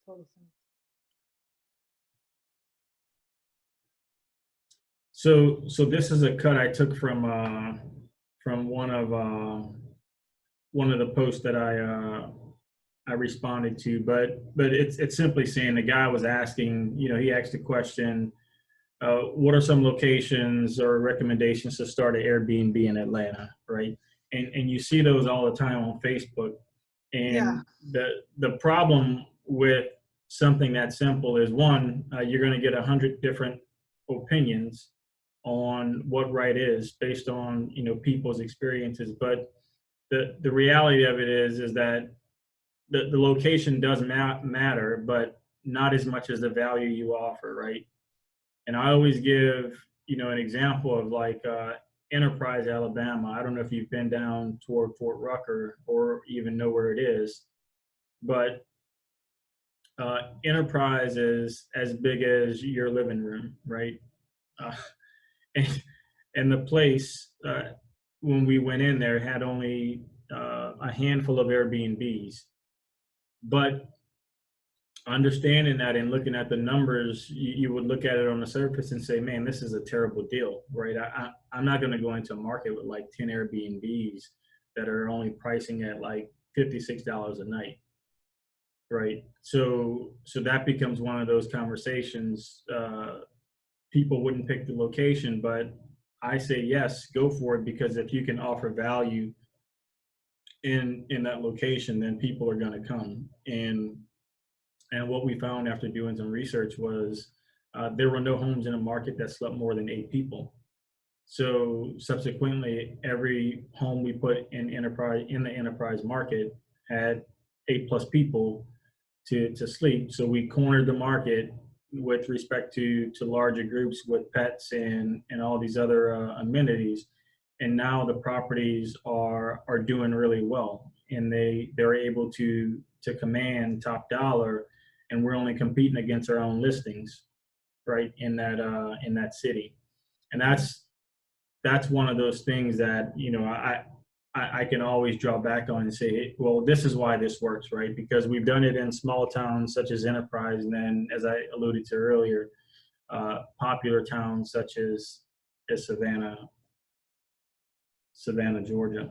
total sense. So this is a cut I took from one of the posts that I responded to, but it's simply saying the guy was asking, you know, he asked a question, what are some locations or recommendations to start an Airbnb in Atlanta, right? And you see those all the time on Facebook. And the problem with something that simple is, one, you're going to get 100 different opinions on what right is based on, you know, people's experiences. But the reality of it is that the location does matter, but not as much as the value you offer, right? And I always give, you know, an example of like Enterprise, Alabama. I don't know if you've been down toward Fort Rucker or even know where it is, but Enterprise is as big as your living room, right? And the place, when we went in there, had only a handful of Airbnbs. But understanding that and looking at the numbers, you would look at it on the surface and say, man, this is a terrible deal, right? I'm not going to go into a market with like 10 Airbnbs that are only pricing at like $56 a night, right? So that becomes one of those conversations. People wouldn't pick the location, but I say, yes, go for it, because if you can offer value in that location, then people are going to come. And what we found after doing some research was there were no homes in a market that slept more than 8 people. So subsequently, every home we put in the enterprise market had 8+ people to sleep. So we cornered the market with respect to larger groups with pets and all these other amenities. And now the properties are doing really well, and they're able to command top dollar, and we're only competing against our own listings, right, in that city. And that's one of those things that, you know, I can always draw back on and say, well, this is why this works, right? Because we've done it in small towns such as Enterprise, and then, as I alluded to earlier, popular towns such as Savannah, Georgia.